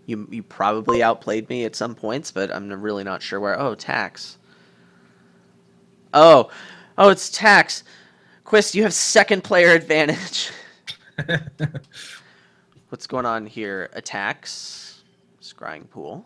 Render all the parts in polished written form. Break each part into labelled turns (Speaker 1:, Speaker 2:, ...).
Speaker 1: You probably outplayed me at some points, but I'm really not sure where. Oh, tax. Oh, oh, it's tax. Quist, you have second player advantage. What's going on here? Attacks. Scrying pool.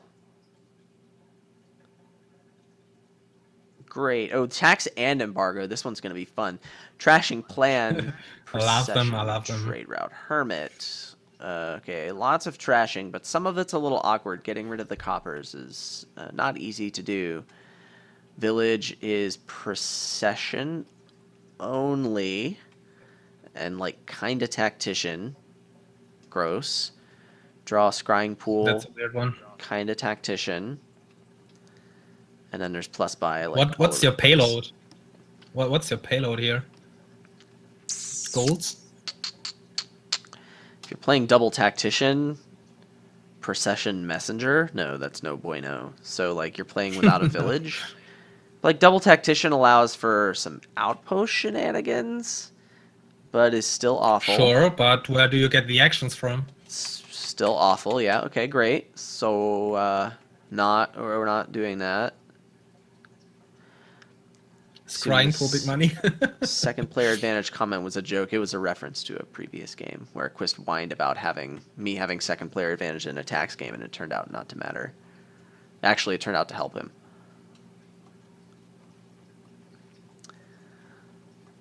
Speaker 1: Great. Oh, tax and embargo. This one's going to be fun. Trashing plan,
Speaker 2: I love them. I
Speaker 1: procession,
Speaker 2: love them.
Speaker 1: trade route, hermit. Okay, lots of trashing, but some of it's a little awkward. Getting rid of the coppers is not easy to do. Village is procession only, and like kind of tactician. Gross. Draw scrying
Speaker 2: That's
Speaker 1: pool,
Speaker 2: a weird one.
Speaker 1: kind of tactician. And then there's plus by like
Speaker 2: What
Speaker 1: all
Speaker 2: what's
Speaker 1: over the
Speaker 2: your
Speaker 1: place.
Speaker 2: payload? What's your payload here? Golds?
Speaker 1: If you're playing double tactician, procession messenger, no, that's no bueno. So like you're playing without a village. Like double tactician allows for some outpost shenanigans, but is still awful.
Speaker 2: Sure, but where do you get the actions from?
Speaker 1: It's still awful. Yeah. Okay. Great. So not or we're not doing that. Assuming
Speaker 2: Scrying for big
Speaker 1: this
Speaker 2: money.
Speaker 1: second player advantage comment was a joke. It was a reference to a previous game where Quist whined about having second player advantage in a tax game, and it turned out not to matter. Actually, it turned out to help him.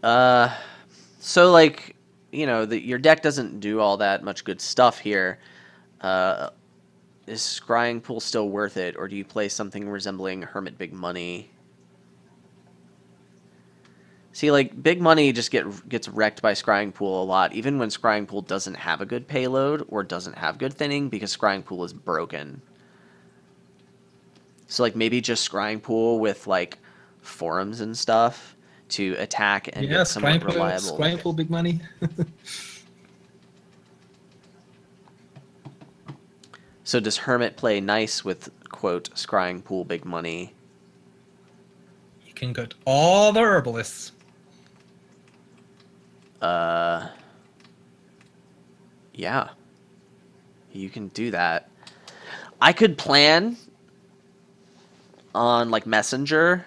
Speaker 1: Uh, so like, your deck doesn't do all that much good stuff here. Uh, is Scrying Pool still worth it, or do you play something resembling Hermit Big Money? See, like Big Money just gets wrecked by Scrying Pool a lot, even when Scrying Pool doesn't have a good payload or doesn't have good thinning because Scrying Pool is broken. So like maybe just Scrying Pool with like forums and stuff to attack and
Speaker 2: Yeah,
Speaker 1: get somewhat reliable.
Speaker 2: scrying for big money.
Speaker 1: So does Hermit play nice with quote Scrying Pool Big Money?
Speaker 2: You can get all the herbalists.
Speaker 1: Uh, yeah, you can do that. I could plan on like Messenger.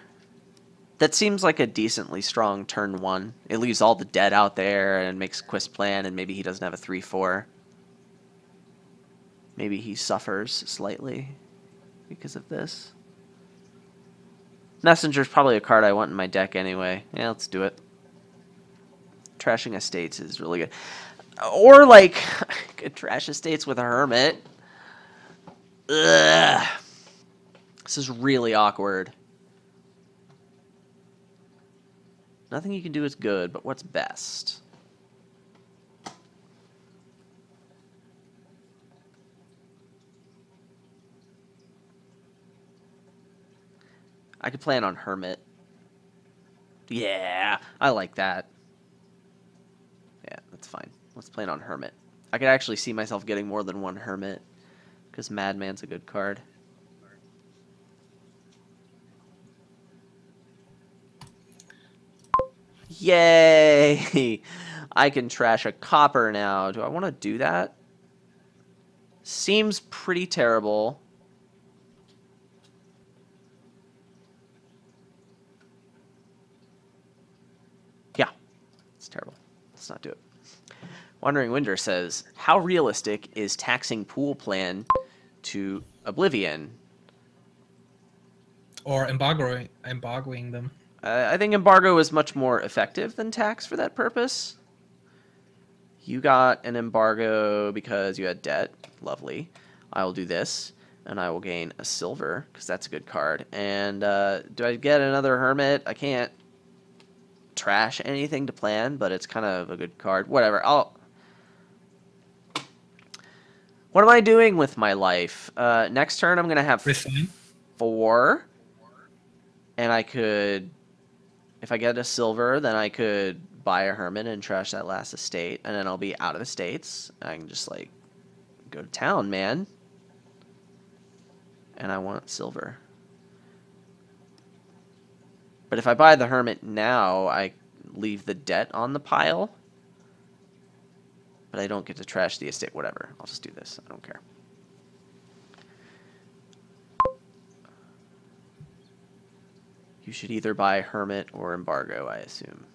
Speaker 1: That seems like a decently strong turn one. It leaves all the dead out there and makes Quist plan, and maybe he doesn't have a 3/4. Maybe he suffers slightly because of this. Messenger's probably a card I want in my deck anyway. Yeah, let's do it. Trashing Estates is really good. Or, like, I could trash Estates with a Hermit. Ugh. This is really awkward. Nothing you can do is good, but what's best? I could plan on Hermit. Yeah, I like that. Yeah, that's fine. Let's plan on Hermit. I could actually see myself getting more than one Hermit, because Madman's a good card. Yay! I can trash a copper now. Do I want to do that? Seems pretty terrible. Yeah, it's terrible. Let's not do it. Wandering Winder says, how realistic is taxing pool plan to Oblivion?
Speaker 2: Or embargoing them.
Speaker 1: I think embargo is much more effective than tax for that purpose. You got an embargo because you had debt. Lovely. I will do this, and I will gain a silver, because that's a good card. And do I get another hermit? I can't trash anything to plan, but it's kind of a good card. Whatever. What am I doing with my life? Next turn, I'm going to have
Speaker 2: Resign.
Speaker 1: 4, and I could, if I get a silver, then I could buy a hermit and trash that last estate, and then I'll be out of estates. I can just, like, go to town, man. And I want silver. But if I buy the hermit now, I leave the debt on the pile. But I don't get to trash the estate. Whatever. I'll just do this. I don't care. You should either buy Hermit or Embargo, I assume.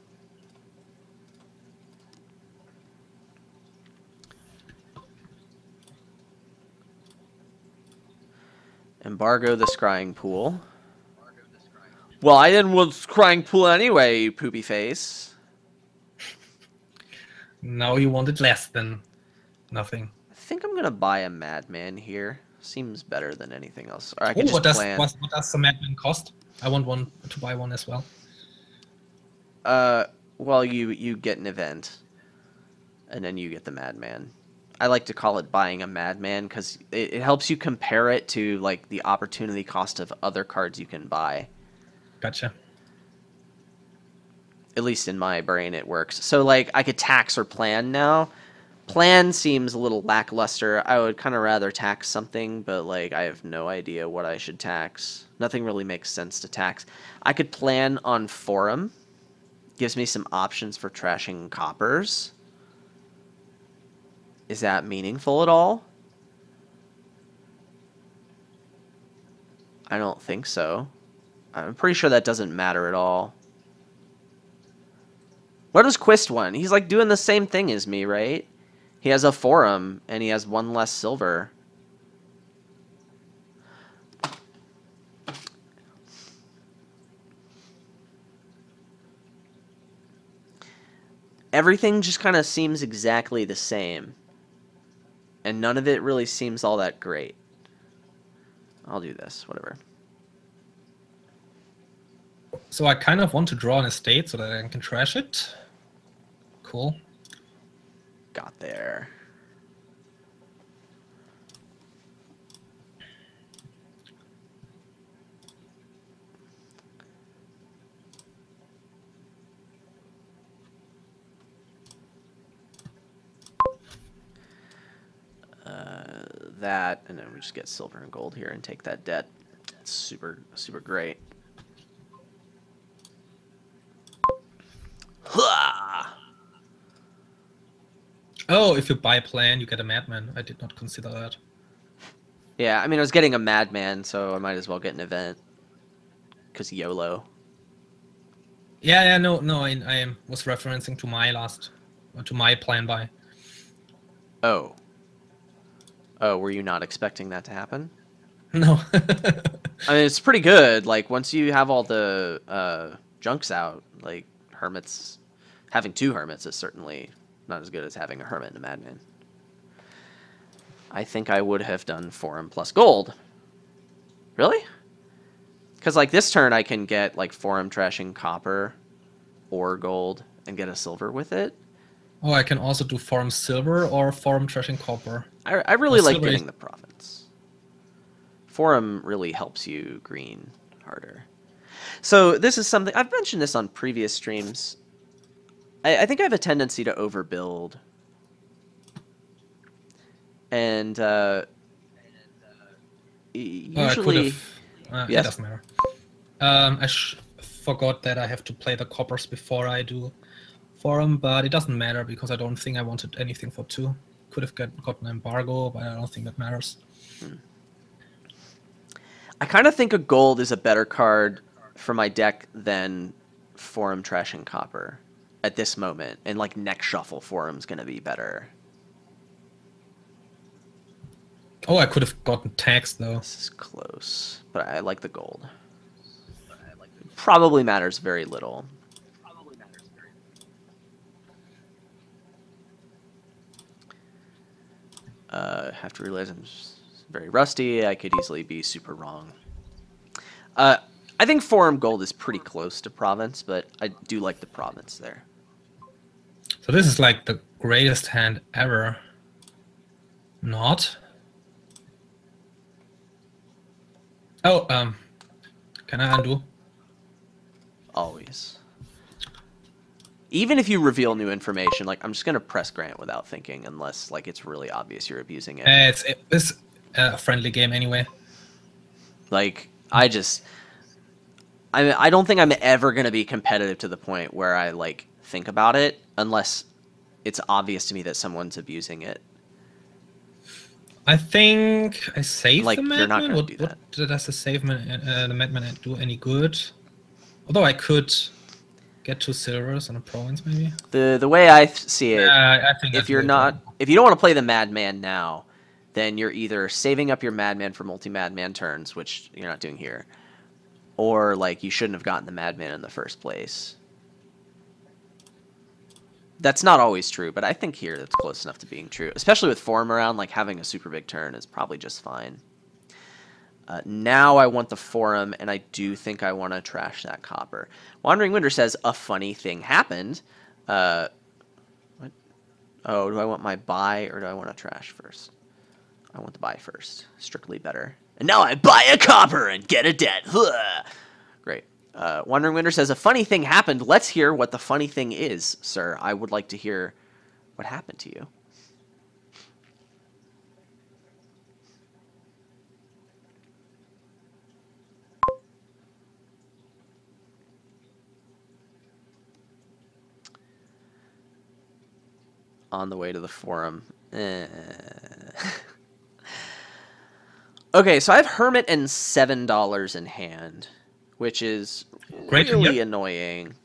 Speaker 1: Embargo the Scrying Pool. Well, I didn't want Scrying Pool anyway, you poopy face.
Speaker 2: Now you wanted less than nothing.
Speaker 1: I think I'm gonna buy a Madman here. Seems better than anything else. Or I could
Speaker 2: Oh,
Speaker 1: just plan.
Speaker 2: what does the Madman cost? I want one to buy one as well.
Speaker 1: Well, you get an event, and then you get the Madman. I like to call it buying a Madman because it helps you compare it to like the opportunity cost of other cards you can buy.
Speaker 2: Gotcha.
Speaker 1: At least in my brain, it works. So like I could tax or plan now. Plan seems a little lackluster. I would kind of rather tax something, but like I have no idea what I should tax. Nothing really makes sense to tax. I could plan on Forum. Gives me some options for trashing coppers. Is that meaningful at all? I don't think so. I'm pretty sure that doesn't matter at all. What does Quist want? He's like doing the same thing as me, right? He has a Forum, and he has one less silver. Everything just kind of seems exactly the same. And none of it really seems all that great. I'll do this, whatever.
Speaker 2: So I kind of want to draw an estate so that I can trash it. Cool.
Speaker 1: Got there. That, and then we just get silver and gold here and take that debt. It's super, super great.
Speaker 2: Oh, if you buy plan, you get a Madman. I did not consider that.
Speaker 1: Yeah, I mean, I was getting a Madman, so I might as well get an event. Because YOLO.
Speaker 2: Yeah, no, I was referencing to my plan buy.
Speaker 1: Oh. Oh, were you not expecting that to happen?
Speaker 2: No.
Speaker 1: I mean, it's pretty good. Like, once you have all the junks out, like, Hermits... Having two Hermits is certainly not as good as having a Hermit and a Madman. I think I would have done Forum plus gold. Really? Because, like, this turn I can get, like, Forum trashing copper or gold and get a silver with it.
Speaker 2: Oh, I can also do Forum silver or Forum trashing copper.
Speaker 1: I really like getting the province. Forum really helps you green harder. So this is something... I've mentioned this on previous streams. I think I have a tendency to overbuild. And usually...
Speaker 2: It doesn't matter. I forgot that I have to play the coppers before I do Forum, but it doesn't matter because I don't think I wanted anything for 2. Could have gotten embargo, but I don't think that matters.
Speaker 1: I kind of think a gold is a better card for my deck than Forum trashing copper at this moment. And like next shuffle, Forum's going to be better.
Speaker 2: Oh, I could have gotten taxed though.
Speaker 1: This is close, but I like the gold. Probably matters very little. Have to realize I'm very rusty. I could easily be super wrong. I think Forum Gold is pretty close to Province, but I do like the Province there.
Speaker 2: So this is like the greatest hand ever. Not? Oh, can I undo?
Speaker 1: Always. Even if you reveal new information, like I'm just gonna press grant without thinking, unless like it's really obvious you're abusing it.
Speaker 2: It's a friendly game anyway.
Speaker 1: Like I don't think I'm ever gonna be competitive to the point where I like think about it, unless it's obvious to me that someone's abusing it.
Speaker 2: I think I saved
Speaker 1: like,
Speaker 2: the Madman.
Speaker 1: You're not gonna do that.
Speaker 2: What does the save the Madman do any good? Although I could get 2 silvers and a province, maybe.
Speaker 1: The way I see it,
Speaker 2: I think
Speaker 1: if
Speaker 2: I'd
Speaker 1: you're
Speaker 2: wait,
Speaker 1: not,
Speaker 2: right?
Speaker 1: if you don't want to play the Madman now, then you're either saving up your Madman for multi-Madman turns, which you're not doing here, or like you shouldn't have gotten the Madman in the first place. That's not always true, but I think here it's close enough to being true. Especially with Forum around, like having a super big turn is probably just fine. Now I want the Forum, and I do think I want to trash that copper. Wandering Winder says, a funny thing happened. What? Oh, do I want my buy, or do I want to trash first? I want the buy first. Strictly better. And now I buy a copper and get a debt. Great. Wandering Winder says, a funny thing happened. Let's hear what the funny thing is, sir. I would like to hear what happened to you. On the way to the Forum. Okay, so I have Hermit and $7 in hand, which is
Speaker 2: Great,
Speaker 1: really
Speaker 2: yeah.
Speaker 1: annoying.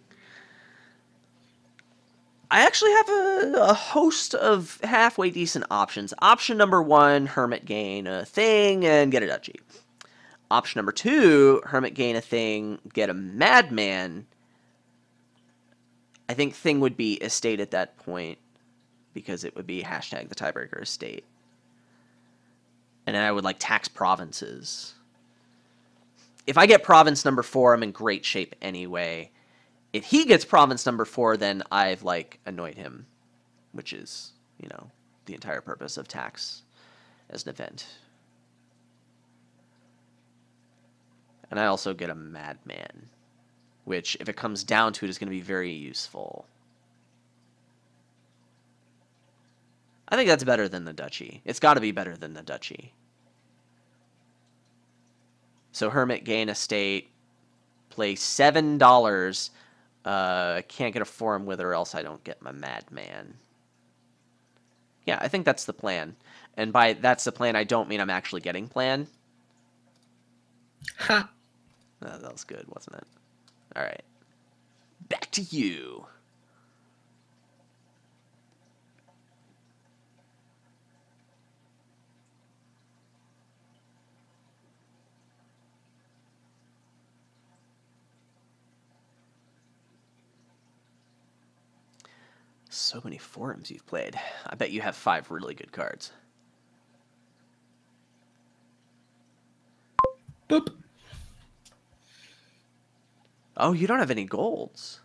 Speaker 1: I actually have a host of halfway decent options. Option number 1, Hermit gain a thing and get a duchy. Option number 2, Hermit gain a thing, get a Madman. I think thing would be estate at that point, because it would be hashtag the tiebreaker estate. And then I would like tax provinces. If I get province number 4, I'm in great shape anyway. If he gets province number 4, then I've like annoyed him, which is, you know, the entire purpose of tax as an event. And I also get a Madman, which if it comes down to it is going to be very useful. I think that's better than the duchy. It's got to be better than the duchy. So Hermit gain estate, play $7. Can't get a Forum with, or else I don't get my Madman. Yeah, I think that's the plan. And by that's the plan, I don't mean I'm actually getting plan.
Speaker 2: Ha!
Speaker 1: That was good, wasn't it? All right. Back to you. So many Forums you've played. I bet you have 5 really good cards.
Speaker 2: Boop.
Speaker 1: Oh, you don't have any golds.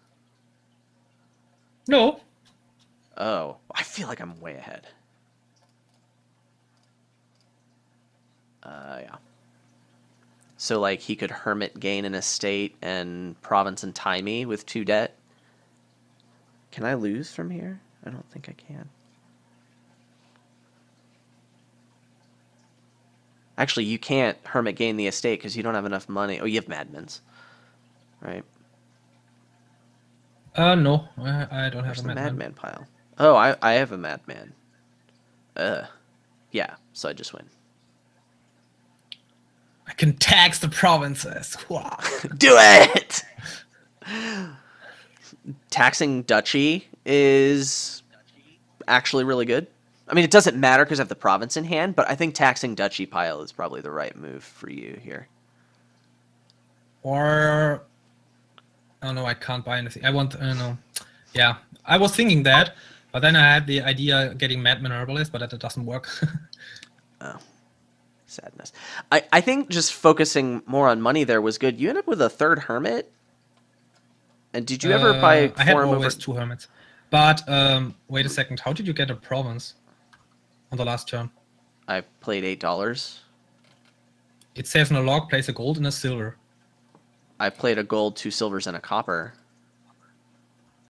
Speaker 2: No.
Speaker 1: Oh, I feel like I'm way ahead. Yeah. So, like, he could Hermit gain an estate and Province and tie me with 2 debt. Can I lose from here? I don't think I can. Actually, you can't Hermit gain the estate because you don't have enough money. Oh, you have Madmans. Right?
Speaker 2: No, I don't
Speaker 1: Where's
Speaker 2: have a
Speaker 1: the
Speaker 2: Madman.
Speaker 1: Madman pile? Oh, I have a Madman. Yeah, so I just win.
Speaker 2: I can tax the provinces. Wow.
Speaker 1: Do it! Taxing duchy is actually really good. I mean, it doesn't matter because I have the province in hand, but I think taxing duchy pile is probably the right move for you here.
Speaker 2: Or, oh no, I can't buy anything. I want, no. Yeah, I was thinking that, but then I had the idea of getting Madman Herbalist, but that doesn't work.
Speaker 1: Oh, sadness. I think just focusing more on money there was good. You end up with a 3rd Hermit? And did you ever buy
Speaker 2: I had
Speaker 1: Forum
Speaker 2: always
Speaker 1: over...
Speaker 2: 2 Hermits. But, wait a second, how did you get a province on the last turn?
Speaker 1: I played $8.
Speaker 2: It says on a log, place a gold and a silver.
Speaker 1: I played a gold, 2 silvers, and a copper.